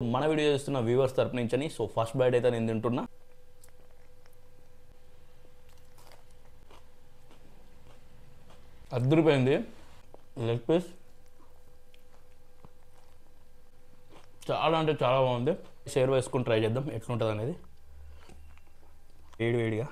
మన వీడియో చూస్తున్న వ్యూవర్స్ తరపు నుంచి సో ఫస్ట్ బైట్ అయితే నేను తింటున్నా. అద్దరిపోయింది. లెగ్ పీస్ చాలా అంటే చాలా బాగుంది. షేర్ వేసుకుని ట్రై చేద్దాం ఎట్లుంటుంది అనేది. వేడివేడిగా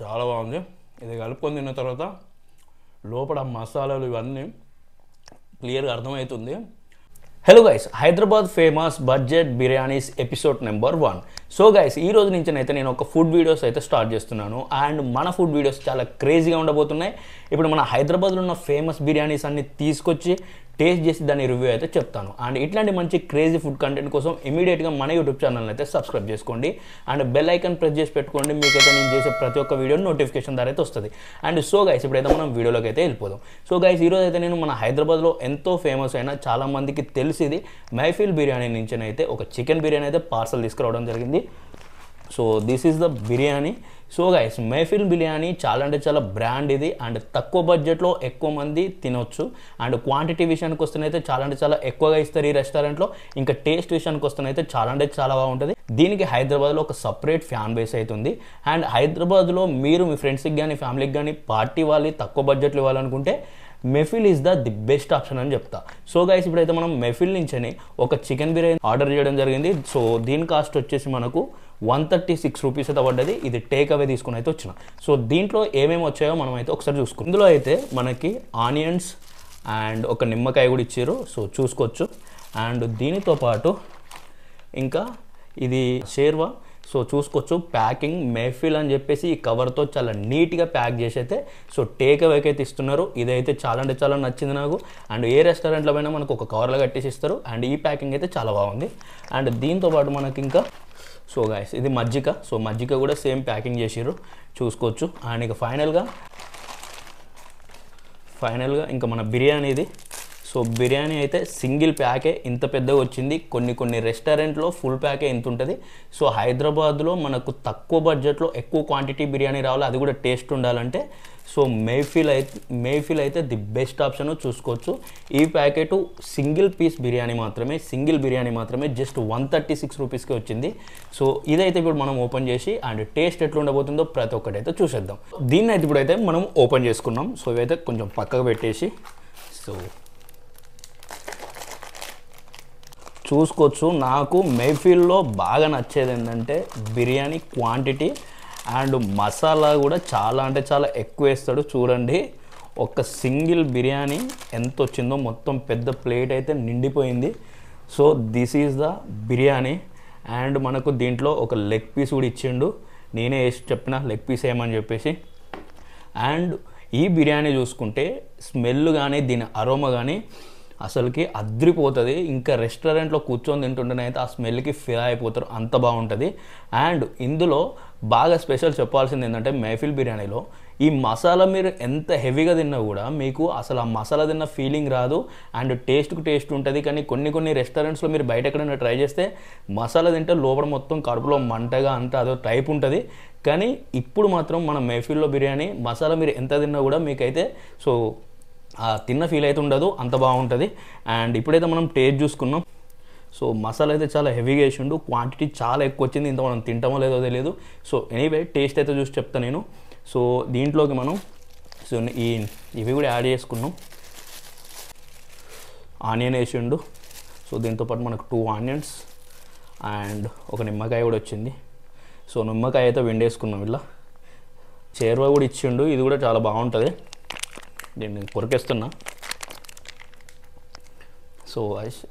చాలా బాగుంది. ఇది కలుపుకొని తిన్న తర్వాత లోపల మసాలాలు ఇవన్నీ క్లియర్గా అర్థమవుతుంది. Hello guys, Hyderabad famous budget biryanis episode number 1. So guys, ఈ రోజు నుంచి అయితే నేను ఒక ఫుడ్ వీడియోస్ అయితే స్టార్ట్ చేస్తున్నాను. అండ్ మన ఫుడ్ వీడియోస్ చాలా క్రేజీగా ఉండబోతున్నాయి. ఇప్పుడు మన హైదరాబాద్లో ఉన్న ఫేమస్ బిర్యానీస్ అన్ని తీసుకొచ్చి టేస్ట్ చేసి దాని రివ్యూ అయితే చెప్తాను. అండ్ ఇట్లాంటి మంచి క్రేజీ ఫుడ్ కంటెంట్ కోసం ఇమీడియట్గా మన యూట్యూబ్ ఛానల్ని అయితే సబ్స్క్రైబ్ చేసుకోండి. అండ్ బెల్ ఐకాన్ ప్రెస్ చేసి పెట్టుకోండి. మీకైతే నేను చేసే ప్రతి ఒక్క వీడియో నోటిఫికేషన్ ద్వారా అయితే వస్తుంది. అండ్ సో గైస్, ఇప్పుడైతే మనం వీడియోలోకి అయితే వెళ్ళిపోదాం. సో గైస్, ఈరోజు అయితే నేను మన హైదరాబాద్లో ఎంతో ఫేమస్ అయిన చాలామందికి తెలిసింది మెహఫిల్ బిర్యానీ నుంచి అయితే ఒక చికెన్ బిర్యానీ అయితే పార్సల్ తీసుకురావడం జరిగింది. So this is the biryani. So guys, Mehfil biryani చాలా అంటే చాలా బ్రాండ్ ఇది. అండ్ తక్కువ బడ్జెట్లో ఎక్కువ మంది తినొచ్చు. అండ్ క్వాంటిటీ విషయానికి వస్తేనైతే చాలా అంటే చాలా ఎక్కువగా ఇస్తారు ఈ రెస్టారెంట్లో. ఇంకా టేస్ట్ విషయానికి వస్తేనైతే చాలా అంటే చాలా బాగుంటుంది. దీనికి హైదరాబాద్లో ఒక సపరేట్ ఫ్యాన్ బేస్ అవుతుంది. అండ్ హైదరాబాద్లో మీరు మీ ఫ్రెండ్స్కి కానీ ఫ్యామిలీకి కానీ పార్టీ ఇవ్వాలి, తక్కువ బడ్జెట్లో ఇవ్వాలనుకుంటే Mehfil is the best option అని చెప్తా. సో గైస్, ఇప్పుడైతే మనం మెహఫిల్ నుంచి ఒక చికెన్ బిర్యానీ ఆర్డర్ చేయడం జరిగింది. సో దీని కాస్ట్ వచ్చేసి మనకు 136 రూపీస్ అయితే పడ్డది. ఇది టేక్ అవే తీసుకుని అయితే వచ్చిన. సో దీంట్లో ఏమేమి వచ్చాయో మనం అయితే ఒకసారి చూసుకుంటాం. ఇందులో అయితే మనకి ఆనియన్స్ అండ్ ఒక నిమ్మకాయ కూడా ఇచ్చారు. సో చూసుకోవచ్చు. అండ్ దీనితో పాటు ఇంకా ఇది షేర్వా. సో చూసుకోవచ్చు, ప్యాకింగ్ మెహఫిల్ అని చెప్పేసి ఈ కవర్తో చాలా నీట్గా ప్యాక్ చేసి అయితే సో టేక్ అవేకి అయితే ఇస్తున్నారు. ఇదైతే చాలా అంటే చాలా నచ్చింది నాకు. అండ్ ఏ రెస్టారెంట్లో పోయినా మనకు ఒక కవర్లో కట్టేసి ఇస్తారు. అండ్ ఈ ప్యాకింగ్ అయితే చాలా బాగుంది. అండ్ దీంతో పాటు మనకి ఇంకా సో గైస్, ఇది మజ్జిగ. సో మజ్జిగ కూడా సేమ్ ప్యాకింగ్ చేసిర్రు, చూసుకోవచ్చు. అండ్ ఇక ఫైనల్గా ఇంకా మన బిర్యానీది. సో బిర్యానీ అయితే సింగిల్ ప్యాకే ఇంత పెద్దగా వచ్చింది. కొన్ని రెస్టారెంట్లో ఫుల్ ప్యాకే ఇంత ఉంటుంది. సో హైదరాబాద్లో మనకు తక్కువ బడ్జెట్లో ఎక్కువ క్వాంటిటీ బిర్యానీ రావాలి, అది కూడా టేస్ట్ ఉండాలంటే సో మెహఫిల్ అయితే ది బెస్ట్ ఆప్షన్. చూసుకోవచ్చు. ఈ ప్యాకెట్ సింగిల్ బిర్యానీ మాత్రమే జస్ట్ 136 రూపీస్కే వచ్చింది. సో ఇదైతే ఇప్పుడు మనం ఓపెన్ చేసి అండ్ టేస్ట్ ఎట్లా ఉండబోతుందో ప్రతి ఒక్కటైతే చూసేద్దాం. దీన్ని అయితే ఇప్పుడైతే మనం ఓపెన్ చేసుకున్నాం. సో ఇవైతే కొంచెం పక్కకు పెట్టేసి సో చూసుకోవచ్చు. నాకు మెహఫిల్లో బాగా నచ్చేది ఏంటంటే బిర్యానీ క్వాంటిటీ అండ్ మసాలా కూడా చాలా అంటే చాలా ఎక్కువ వేస్తాడు. చూడండి, ఒక సింగిల్ బిర్యానీ ఎంత వచ్చిందో, మొత్తం పెద్ద ప్లేట్ అయితే నిండిపోయింది. So this is the biryani. And మనకు దీంట్లో ఒక లెగ్ పీస్ కూడా ఇచ్చిండు. నేనే వేసి చెప్పిన లెగ్ పీస్ వేయమని చెప్పేసి. అండ్ ఈ బిర్యానీ చూసుకుంటే స్మెల్ కానీ దీని అరోమా కానీ అసలుకి అద్రిపోతుంది. ఇంకా రెస్టారెంట్లో కూర్చొని తింటుంటేనైతే ఆ స్మెల్కి ఫిల్ అయిపోతారు, అంత బాగుంటుంది. అండ్ ఇందులో బాగా స్పెషల్ చెప్పాల్సింది ఏంటంటే మెహఫిల్ బిర్యానీలో ఈ మసాలా మీరు ఎంత హెవీగా తిన్నా కూడా మీకు అసలు ఆ మసాలా తిన్న ఫీలింగ్ రాదు. అండ్ టేస్ట్కి టేస్ట్ ఉంటుంది. కానీ కొన్ని రెస్టారెంట్స్లో మీరు బయట ఎక్కడైనా ట్రై చేస్తే మసాలా తింటే లోపల మొత్తం కడుపులో మంటగా అంతా అదో టైప్ ఉంటుంది. కానీ ఇప్పుడు మాత్రం మన మెహఫిల్లో బిర్యానీ మసాలా మీరు ఎంత తిన్నా కూడా మీకైతే సో తిన్న ఫీల్ అయితే ఉండదు, అంత బాగుంటుంది. అండ్ ఇప్పుడైతే మనం టేస్ట్ చూసుకున్నాం. సో మసాలా అయితే చాలా హెవీగా వేసిండు, క్వాంటిటీ చాలా ఎక్కువ వచ్చింది. ఇంత మనం తింటామో లేదో తెలియదు. సో ఎనీవే టేస్ట్ అయితే చూసి చెప్తాను నేను. సో దీంట్లోకి మనం సో ఇవి కూడా యాడ్ చేసుకున్నాం. ఆనియన్ వేసిండు. సో దీంతోపాటు మనకు 2 ఆనియన్స్ అండ్ ఒక నిమ్మకాయ కూడా వచ్చింది. సో నిమ్మకాయ అయితే వెండేసుకున్నాం. ఇలా చేరువా కూడా ఇచ్చిండు. ఇది కూడా చాలా బాగుంటుంది. దీన్ని కొరికేస్తున్నా. సో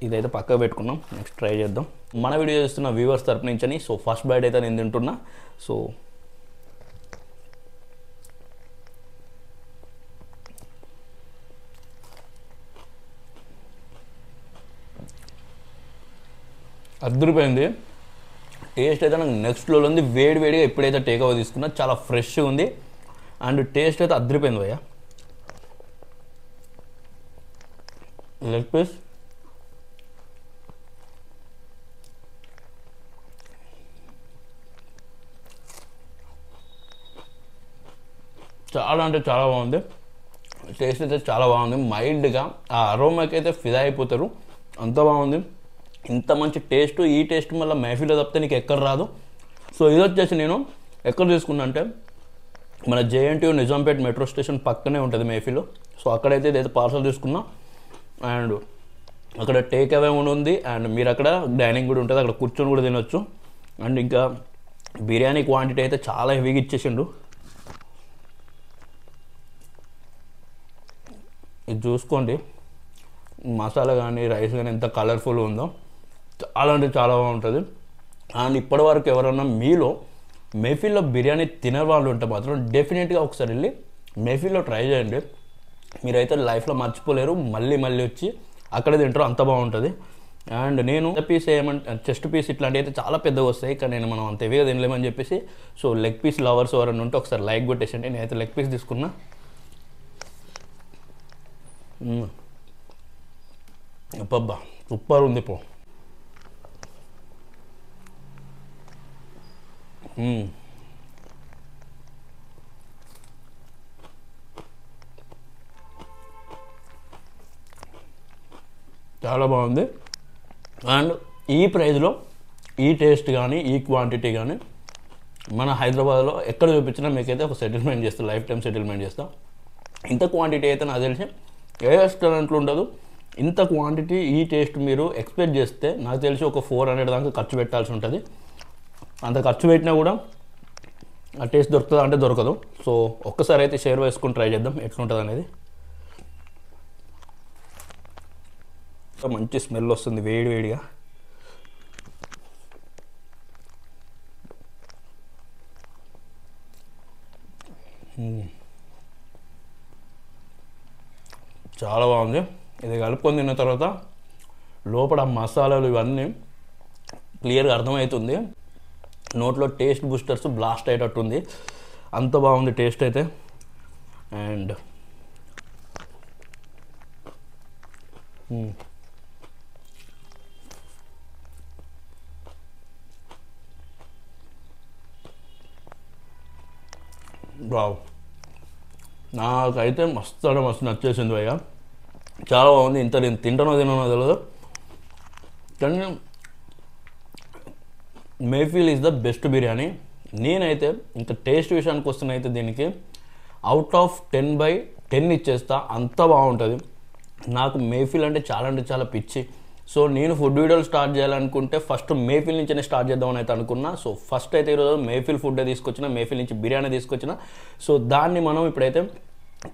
ఇదైతే పక్కకు పెట్టుకున్నాం. నెక్స్ట్ ట్రై చేద్దాం. మన వీడియో చూస్తున్న వ్యూవర్స్ తరపు నుంచి సో ఫస్ట్ బైట్ అయితే నేను తింటున్నా. సో అద్దరిపోయింది. టేస్ట్ అయితే నాకు నెక్స్ట్ లెవెల్ ఉంది. వేడిగా ఎప్పుడైతే టేక్ ఓవర్ తీసుకున్నా చాలా ఫ్రెష్గా ఉంది. అండ్ టేస్ట్ అయితే అద్దరిపోయింది భయ్యా. లెగ్ పీస్ చాలా అంటే చాలా బాగుంది. టేస్ట్ అయితే చాలా బాగుంది. మైల్డ్గా ఆ అరోమాకి అయితే ఫిదా అయిపోతారు, అంత బాగుంది. ఇంత మంచి టేస్ట్, ఈ టేస్ట్ మళ్ళీ మెహఫిల్లో తప్పితే నీకు ఎక్కడ రాదు. సో ఇది వచ్చేసి నేను ఎక్కడ తీసుకున్నా అంటే మన జేఎన్టీయూ నిజాంపేట్ మెట్రో స్టేషన్ పక్కనే ఉంటుంది మెహఫిల్లో. సో అక్కడైతే ఇదైతే పార్సల్ తీసుకున్నా. అండ్ అక్కడ టేక్ అవే ఉంది, అండ్ మీరు అక్కడ డైనింగ్ కూడా ఉంటుంది, అక్కడ కూర్చొని కూడా తినొచ్చు. అండ్ ఇంకా బిర్యానీ క్వాంటిటీ అయితే చాలా హెవీగా ఇచ్చేసిండు. ఇది చూసుకోండి, మసాలా కానీ రైస్ కానీ ఎంత కలర్ఫుల్ ఉందో, చాలా అంటే చాలా బాగుంటుంది. అండ్ ఇప్పటి వరకు ఎవరన్నా మీలో మెహఫిల్లో బిర్యానీ తినే వాళ్ళు ఉంటే మాత్రం డెఫినెట్గా ఒకసారి వెళ్ళి మెహఫిల్లో ట్రై చేయండి. మీరైతే లైఫ్లో మర్చిపోలేరు, మళ్ళీ మళ్ళీ వచ్చి అక్కడే తింటారు, అంత బాగుంటుంది. అండ్ నేను పీస్ ఏమంటే చెస్ట్ పీస్ ఇట్లాంటివి అయితే చాలా పెద్దగా వస్తాయి, కానీ నేను మనం అంత హెవీగా తినలేమని చెప్పేసి సో లెగ్ పీస్ లవర్స్ ఎవరైనా ఉంటే ఒకసారి లైక్ కొట్టేసండి. నేనైతే లెగ్ పీస్ తీసుకున్నా. అబ్బబ్బా సూపర్ ఉంది పో. చాలా బాగుంది. అండ్ ఈ ప్రైస్లో ఈ టేస్ట్ కానీ ఈ క్వాంటిటీ కానీ మన హైదరాబాద్లో ఎక్కడ చూపించినా మీకైతే ఒక సెటిల్మెంట్ చేస్తా, లైఫ్ టైం సెటిల్మెంట్ చేస్తా. ఇంత క్వాంటిటీ అయితే నాకు తెలిసి ఏ రెస్టారెంట్లో ఉండదు. ఇంత క్వాంటిటీ ఈ టేస్ట్ మీరు ఎక్స్పెక్ట్ చేస్తే నాకు తెలిసి ఒక 400 దాకా ఖర్చు పెట్టాల్సి ఉంటుంది. అంత ఖర్చు పెట్టినా కూడా ఆ టేస్ట్ దొరుకుతుందా అంటే దొరకదు. సో ఒక్కసారి అయితే షేర్ వేసుకొని ట్రై చేద్దాం ఎట్లుంటుంది అనేది. మంచి స్మెల్ వస్తుంది వేడి వేడిగా. చాలా బాగుంది. ఇది కలుపుకొని తిన్న తర్వాత లోపల మసాలాలు ఇవన్నీ క్లియర్గా అర్థమవుతుంది. నోట్లో టేస్ట్ బూస్టర్స్ బ్లాస్ట్ అయ్యేటట్టుంది, అంత బాగుంది టేస్ట్ అయితే. అండ్ వావ్, నాకైతే మస్తు అంటే మస్తు నచ్చేసింది భయ్య, చాలా బాగుంది. ఇంత నేను తింటానో తెలియదు, కానీ Mehfil is the best biryani. నేనైతే ఇంకా టేస్ట్ విషయానికి వస్తున్నైతే దీనికి అవుట్ ఆఫ్ 10/10 ఇచ్చేస్తా, అంత బాగుంటుంది. నాకు మెహఫిల్ అంటే చాలా పిచ్చి. సో నేను ఫుడ్ వీడియోలు స్టార్ట్ చేయాలనుకుంటే ఫస్ట్ మెహఫిల్ నుంచే స్టార్ట్ చేద్దామని అయితే అనుకున్నా. సో ఫస్ట్ అయితే ఈరోజు మెహఫిల్ ఫుడ్ తీసుకొచ్చిన, మెహఫిల్ నుంచి బిర్యానీ తీసుకొచ్చిన. సో దాన్ని మనం ఇప్పుడైతే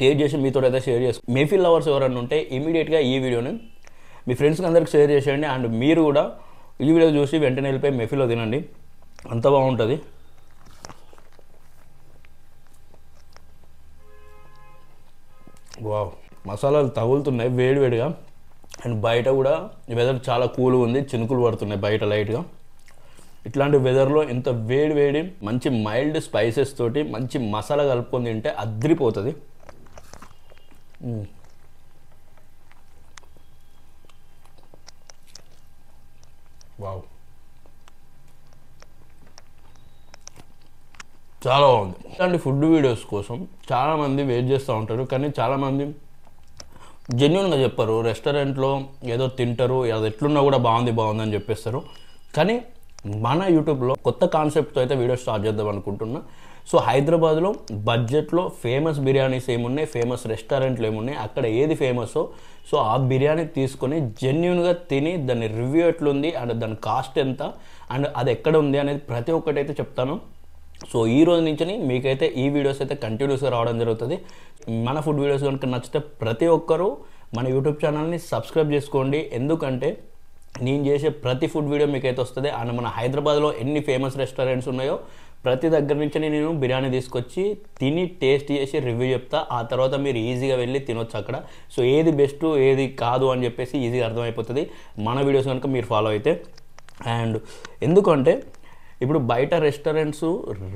టేస్ట్ చేసి మీతో అయితే షేర్ చేసుకో. మెహఫిల్ లవర్స్ ఎవరైనా ఉంటే ఇమీడియట్గా ఈ వీడియోని మీ ఫ్రెండ్స్కి అందరికి షేర్ చేసేయండి. అండ్ మీరు కూడా ఈ వీడియో చూసి వెంటనే వెళ్ళిపోయి మెహఫిల్లో తినండి, అంత బాగుంటుంది. వావ్, మసాలాలు తగులుతున్నాయి వేడివేడిగా. అండ్ బయట కూడా వెదర్ చాలా కూల్గా ఉంది, చినుకులు పడుతున్నాయి బయట లైట్గా. ఇట్లాంటి వెదర్లో ఇంత వేడి మంచి మైల్డ్ స్పైసెస్ తోటి మంచి మసాలా కలుపుకొని తింటే అద్రిపోతుంది. వావ్, చాలా బాగుంది. ఇలాంటి ఫుడ్ వీడియోస్ కోసం చాలామంది వెయిట్ చేస్తూ ఉంటారు, కానీ చాలామంది జెన్యున్గా చెప్పరు. రెస్టారెంట్లో ఏదో తింటారు, అది ఎట్లున్నా కూడా బాగుంది అని చెప్పేస్తారు. కానీ మన యూట్యూబ్లో కొత్త కాన్సెప్ట్తో అయితే వీడియో స్టార్ట్ చేద్దాం అనుకుంటున్నా. సో హైదరాబాద్లో బడ్జెట్లో ఫేమస్ బిర్యానీస్ ఏమున్నాయి, ఫేమస్ రెస్టారెంట్లు ఏమున్నాయి, అక్కడ ఏది ఫేమసో సో ఆ బిర్యానీ తీసుకొని జెన్యున్గా తిని దాని రివ్యూ ఎట్లుంది అండ్ దాని కాస్ట్ ఎంత అండ్ అది ఎక్కడ ఉంది అనేది ప్రతి ఒక్కటైతే చెప్తాను. సో ఈ రోజు నుంచి మీకైతే ఈ వీడియోస్ అయితే కంటిన్యూస్గా రావడం జరుగుతుంది. మన ఫుడ్ వీడియోస్ కనుక నచ్చితే ప్రతి ఒక్కరూ మన యూట్యూబ్ ఛానల్ని సబ్స్క్రైబ్ చేసుకోండి, ఎందుకంటే నేను చేసే ప్రతి ఫుడ్ వీడియో మీకైతే వస్తుంది. అండ్ మన హైదరాబాద్లో ఎన్ని ఫేమస్ రెస్టారెంట్స్ ఉన్నాయో ప్రతి దగ్గర నుంచి నేను బిర్యానీ తీసుకొచ్చి తిని టేస్ట్ చేసి రివ్యూ చెప్తా. ఆ తర్వాత మీరు ఈజీగా వెళ్ళి తినొచ్చు అక్కడ. సో ఏది బెస్ట్ ఏది కాదు అని చెప్పేసి ఈజీగా అర్థమైపోతుంది మన వీడియోస్ కనుక మీరు ఫాలో అయితే. అండ్ ఎందుకంటే ఇప్పుడు బయట రెస్టారెంట్స్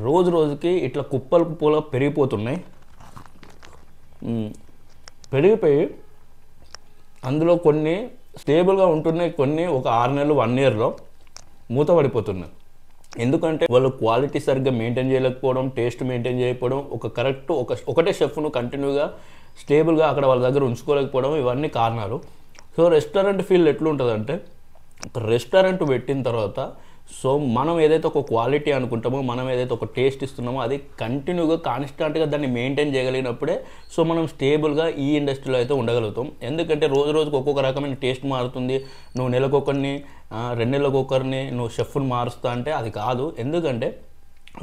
రోజుకి ఇట్లా కుప్పలుగా పెరిగిపోతున్నాయి. పెరిగిపోయి అందులో కొన్ని స్టేబుల్గా ఉంటున్నాయి, కొన్ని ఒక 6 నెలలు 1 ఇయర్లో మూతపడిపోతున్నాయి. ఎందుకంటే వాళ్ళు క్వాలిటీ సరిగ్గా మెయింటైన్ చేయలేకపోవడం, టేస్ట్ మెయింటైన్ చేయకపోవడం, ఒకటే షెఫ్ను కంటిన్యూగా స్టేబుల్గా అక్కడ వాళ్ళ దగ్గర ఉంచుకోలేకపోవడం ఇవన్నీ కారణాలు. సో రెస్టారెంట్ ఫీల్డ్ ఎట్లుంటుందంటే, ఒక రెస్టారెంట్ పెట్టిన తర్వాత సో మనం ఏదైతే ఒక క్వాలిటీ అనుకుంటామో, మనం ఏదైతే ఒక టేస్ట్ ఇస్తున్నామో అది కంటిన్యూగా కాన్స్టాంట్గా దాన్ని మెయింటైన్ చేయగలిగినప్పుడే సో మనం స్టేబుల్గా ఈ ఇండస్ట్రీలో అయితే ఉండగలుగుతాం. ఎందుకంటే రోజు రోజుకు ఒక్కొక్క రకమైన టేస్ట్ మారుతుంది. నువ్వు నెలకొకరిని 2 నెలలకొకరిని నువ్వు షెఫ్ని మారుస్తా అంటే అది కాదు. ఎందుకంటే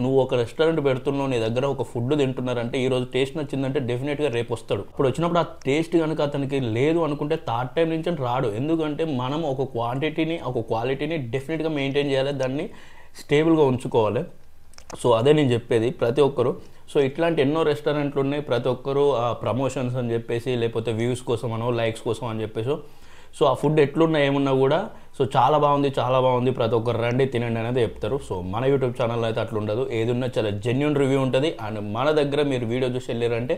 నువ్వు ఒక రెస్టారెంట్ పెడుతున్నావు, నీ దగ్గర ఒక ఫుడ్ తింటున్నారంటే ఈరోజు టేస్ట్ నచ్చిందంటే డెఫినెట్గా రేపు వస్తాడు. ఇప్పుడు వచ్చినప్పుడు ఆ టేస్ట్ కనుక అతనికి లేదు అనుకుంటే థర్డ్ టైం నుంచి రాడు. ఎందుకంటే మనం ఒక క్వాంటిటీని ఒక క్వాలిటీని డెఫినెట్గా మెయింటైన్ చేయాలి, దాన్ని స్టేబుల్గా ఉంచుకోవాలి. సో అదే నేను చెప్పేది ప్రతి ఒక్కరు. సో ఇట్లాంటి ఎన్నో రెస్టారెంట్లు ఉన్నాయి. ప్రతి ఒక్కరు ప్రమోషన్స్ అని చెప్పేసి, లేకపోతే వ్యూస్ కోసం అనో లైక్స్ కోసం అని చెప్పేసి, సో ఆ ఫుడ్ ఎట్లున్నా ఏమున్నా కూడా సో చాలా బాగుంది ప్రతి ఒక్కరు రండి తినండి అనేది చెప్తారు. సో మన యూట్యూబ్ ఛానల్లో అయితే అట్లా ఉండదు. ఏదున్నా చాలా జెన్యూన్ రివ్యూ ఉంటుంది. అండ్ మన దగ్గర మీరు వీడియో చూసి వెళ్ళారంటే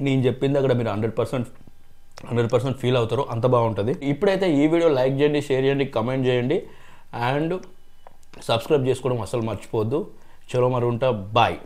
నేను చెప్పింది అక్కడ మీరు 100% ఫీల్ అవుతారు. అంత బాగుంటుంది. ఇప్పుడైతే ఈ వీడియో లైక్ చేయండి, షేర్ చేయండి, కమెంట్ చేయండి అండ్ సబ్స్క్రైబ్ చేసుకోవడం అసలు మర్చిపోవద్దు. చలో మరి ఉంటా, బాయ్.